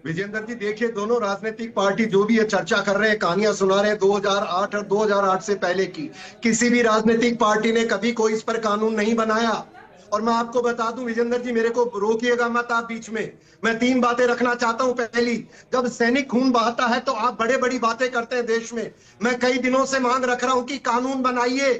विजेंद्र जी देखिए, दोनों राजनीतिक पार्टी जो भी ये चर्चा कर रहे हैं, कहानियां सुना रहे हैं 2008 और 2008 से पहले की, किसी भी राजनीतिक पार्टी ने कभी कोई इस पर कानून नहीं बनाया। और मैं आपको बता दूं विजेंद्र जी, मेरे को रोकिएगा मत आप बीच में, मैं तीन बातें रखना चाहता हूं। पहली, जब सैनिक खून बहाता है तो आप बड़े बड़ी बातें करते हैं देश में। मैं कई दिनों से मांग रख रहा हूं कि कानून बनाइए,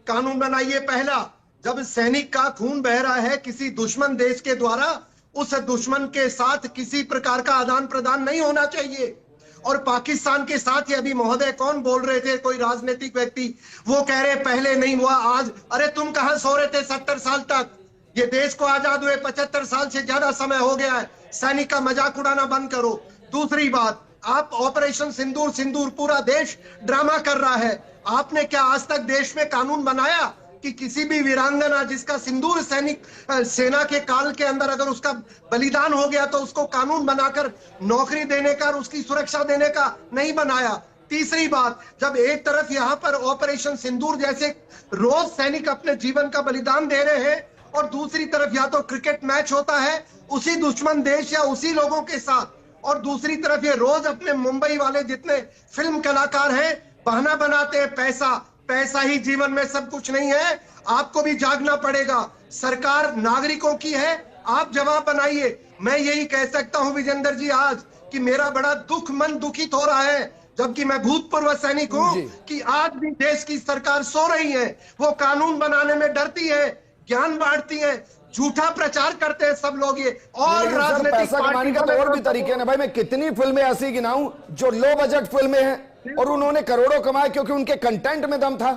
कानून बनाइए। पहला, जब सैनिक का खून बह रहा है किसी दुश्मन देश के द्वारा, उस दुश्मन के साथ किसी प्रकार का आदान प्रदान नहीं होना चाहिए। और पाकिस्तान के साथ ही अभी महोदय कौन बोल रहे थे, कोई राजनीतिक व्यक्ति, वो कह रहे पहले नहीं हुआ आज। अरे तुम कहां सो रहे थे 70 साल तक? ये देश को आजाद हुए 75 साल से ज्यादा समय हो गया है। सैनिक का मजाक उड़ाना बंद करो। दूसरी बात, आप ऑपरेशन सिंदूर, सिंदूर पूरा देश ड्रामा कर रहा है। आपने क्या आज तक देश में कानून बनाया कि किसी भी वीरांगना जिसका सिंदूर सैनिक सेना के काल के अंदर अगर उसका बलिदान हो गया तो उसको कानून बनाकर नौकरी देने का और उसकी सुरक्षा देने का नहीं बनाया? तीसरी बात, जब एक तरफ यहां पर ऑपरेशन सिंदूर जैसे रोज सैनिक अपने जीवन का बलिदान दे रहे हैं और दूसरी तरफ या तो क्रिकेट मैच होता है उसी दुश्मन देश या उसी लोगों के साथ, और दूसरी तरफ ये रोज अपने मुंबई वाले जितने फिल्म कलाकार हैं बहाना बनाते हैं पैसा, पैसा ही जीवन में सब कुछ नहीं है। आपको भी जागना पड़ेगा। सरकार नागरिकों की है, आप जवाब बनाइए। मैं यही कह सकता हूं विजेंद्र जी आज कि मेरा बड़ा मन दुखित हो रहा है, जबकि मैं भूतपूर्व सैनिक हूं, कि आज भी देश की सरकार सो रही है। वो कानून बनाने में डरती है, ज्ञान बांटती है, झूठा प्रचार करते हैं सब लोग। ये और राजनीतिक पैसा कमाने का तो और भी तरीके हैं भाई। मैं कितनी फिल्में ऐसी गिनाऊं जो लो बजट फिल्में हैं और उन्होंने करोड़ों कमाए क्योंकि उनके कंटेंट में दम था।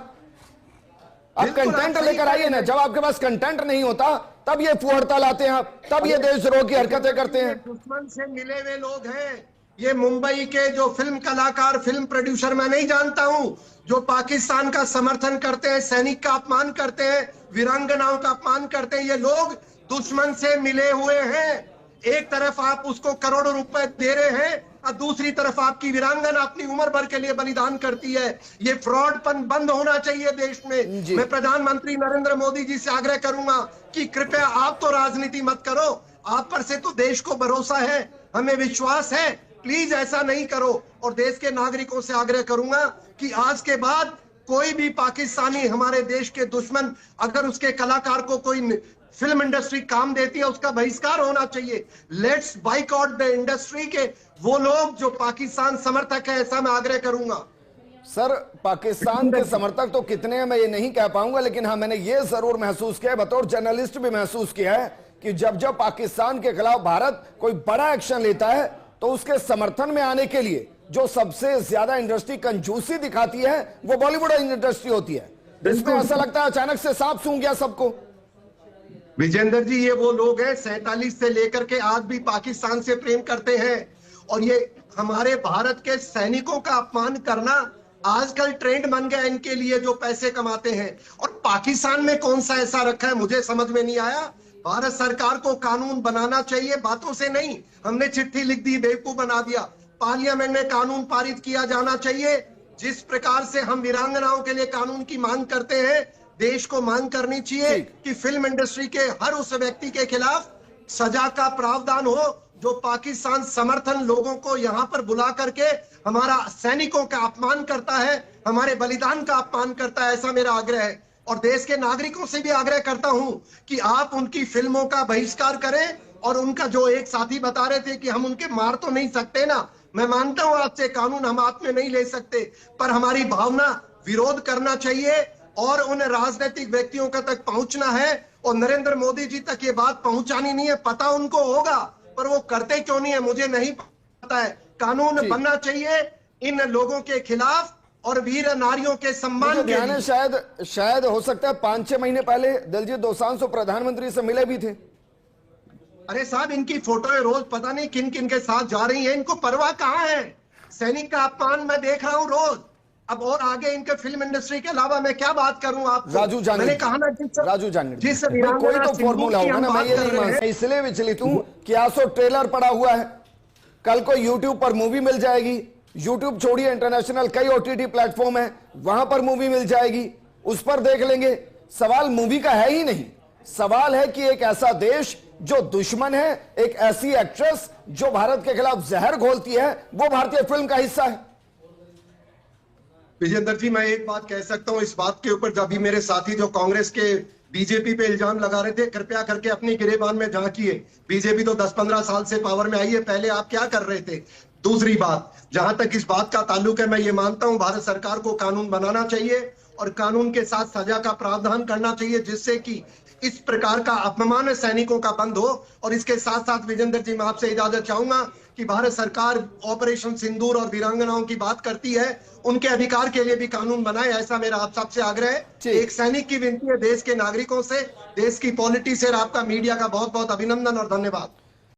अब कंटेंट लेकर आइए ना। जब आपके पास कंटेंट नहीं होता तब ये फुहड़ता लाते हैं आप, तब ये देशद्रोह की हरकतें करते हैं। दुश्मन से मिले हुए लोग हैं ये मुंबई के जो फिल्म कलाकार, फिल्म प्रोड्यूसर, मैं नहीं जानता हूं, जो पाकिस्तान का समर्थन करते हैं, सैनिक का अपमान करते हैं, वीरांगनाओं का अपमान करते हैं। ये लोग दुश्मन से मिले हुए हैं। एक तरफ आप उसको करोड़ों रुपए दे रहे हैं और दूसरी तरफ आपकी वीरांगना अपनी उम्र भर के लिए बलिदान करती है। ये फ्रॉडपन बंद होना चाहिए देश में। मैं प्रधानमंत्री नरेंद्र मोदी जी से आग्रह करूंगा कि कृपया आप तो राजनीति मत करो, आप पर से तो देश को भरोसा है, हमें विश्वास है, प्लीज ऐसा नहीं करो। और देश के नागरिकों से आग्रह करूंगा कि आज के बाद कोई भी पाकिस्तानी हमारे देश के दुश्मन अगर उसके कलाकार को कोई फिल्म इंडस्ट्री काम देती है उसका बहिष्कार होना चाहिए। लेट्स बाइकआउट द इंडस्ट्री के वो लोग जो पाकिस्तान समर्थक है, ऐसा मैं आग्रह करूंगा। सर, पाकिस्तान के समर्थक तो कितने हैं मैं ये नहीं कह पाऊंगा, लेकिन हाँ मैंने ये जरूर महसूस किया है, बतौर जर्नलिस्ट भी महसूस किया है कि जब जब पाकिस्तान के खिलाफ भारत कोई बड़ा एक्शन लेता है तो उसके समर्थन में आने के लिए जो सबसे ज्यादा इंडस्ट्री कंजूसी दिखाती है वो बॉलीवुड इंडस्ट्री होती है। इसमें ऐसा लगता है अचानक से सांप सूंघ गया सबको। विजेंद्र जी, ये वो लोग हैं 47 से लेकर के आज भी पाकिस्तान से प्रेम करते हैं, और ये हमारे भारत के सैनिकों का अपमान करना आजकल ट्रेंड बन गया इनके लिए, जो पैसे कमाते हैं। और पाकिस्तान में कौन सा ऐसा रखा है मुझे समझ में नहीं आया। भारत सरकार को कानून बनाना चाहिए, बातों से नहीं। हमने चिट्ठी लिख दी, बेवकूफ बना दिया। पार्लियामेंट में कानून पारित किया जाना चाहिए। जिस प्रकार से हम वीरांगनाओं के लिए कानून की मांग करते हैं, देश को मांग करनी चाहिए कि फिल्म इंडस्ट्री के हर उस व्यक्ति के खिलाफ सजा का प्रावधान हो जो पाकिस्तान समर्थन लोगों को यहां पर बुला करके हमारा सैनिकों का अपमान करता है, हमारे बलिदान का अपमान करता है। ऐसा मेरा आग्रह है। और देश के नागरिकों से भी आग्रह करता हूं कि आप उनकी फिल्मों का बहिष्कार करें। और उनका जो एक साथी बता रहे थे कि हम उनके मार तो नहीं सकते ना, मैं मानता हूं आपसे कानून हम हाथ में नहीं ले सकते, पर हमारी भावना विरोध करना चाहिए और उन राजनीतिक व्यक्तियों का तक पहुंचना है। और नरेंद्र मोदी जी तक ये बात पहुंचानी नहीं है। पता उनको होगा पर वो करते क्यों नहीं है मुझे नहीं पता है। कानून बनना चाहिए इन लोगों के खिलाफ और वीर नारियों के सम्मान के लिए। शायद हो सकता है 5-6 महीने पहले दिलजीत दोसांझ तो प्रधानमंत्री से मिले भी थे। अरे साहब, इनकी फोटो रोज पता नहीं किन किन के साथ जा रही है, इनको परवाह कहां है। सैनिक का अपमान मैं देख रहा हूं रोज। अब और आगे इनके फिल्म इंडस्ट्री के अलावा मैं क्या बात करूं आप? राजू जानी, मैंने कहा ना राजू जानी, जिस कोई तो फॉर्मूला होगा ना। मैं ये नहीं मानता, इसलिए विचलित हूं कि आसो ट्रेलर पड़ा हुआ है, कल को यूट्यूब पर मूवी मिल जाएगी। यूट्यूब छोड़िए, इंटरनेशनल कई OTT प्लेटफॉर्म है, वहां पर मूवी मिल जाएगी, उस पर देख लेंगे। सवाल मूवी का है ही नहीं, सवाल है कि एक ऐसा देश जो दुश्मन है, एक ऐसी एक्ट्रेस जो भारत के खिलाफ जहर घोलती है, वो भारतीय फिल्म का हिस्सा है। विजेंद्र जी, मैं एक बात कह सकता हूं इस बात के ऊपर, जब भी मेरे साथी जो कांग्रेस के बीजेपी पे इल्जाम लगा रहे थे, कृपया करके अपनी गिरेबान में झांकिए। बीजेपी तो 10-15 साल से पावर में आई है, पहले आप क्या कर रहे थे? दूसरी बात, जहां तक इस बात का ताल्लुक है, मैं ये मानता हूं भारत सरकार को कानून बनाना चाहिए और कानून के साथ सजा का प्रावधान करना चाहिए, जिससे कि इस प्रकार का अपमान सैनिकों का बंद हो। और इसके साथ साथ विजेंद्र जी, मैं आपसे इजाजत चाहूंगा कि भारत सरकार ऑपरेशन सिंदूर और वीरांगनाओं की बात करती है, उनके अधिकार के लिए भी कानून बनाए, ऐसा मेरा आप सबसे आग्रह है। एक सैनिक की विनती है देश के नागरिकों से, देश की पॉलिटी से। आपका मीडिया का बहुत बहुत अभिनंदन और धन्यवाद।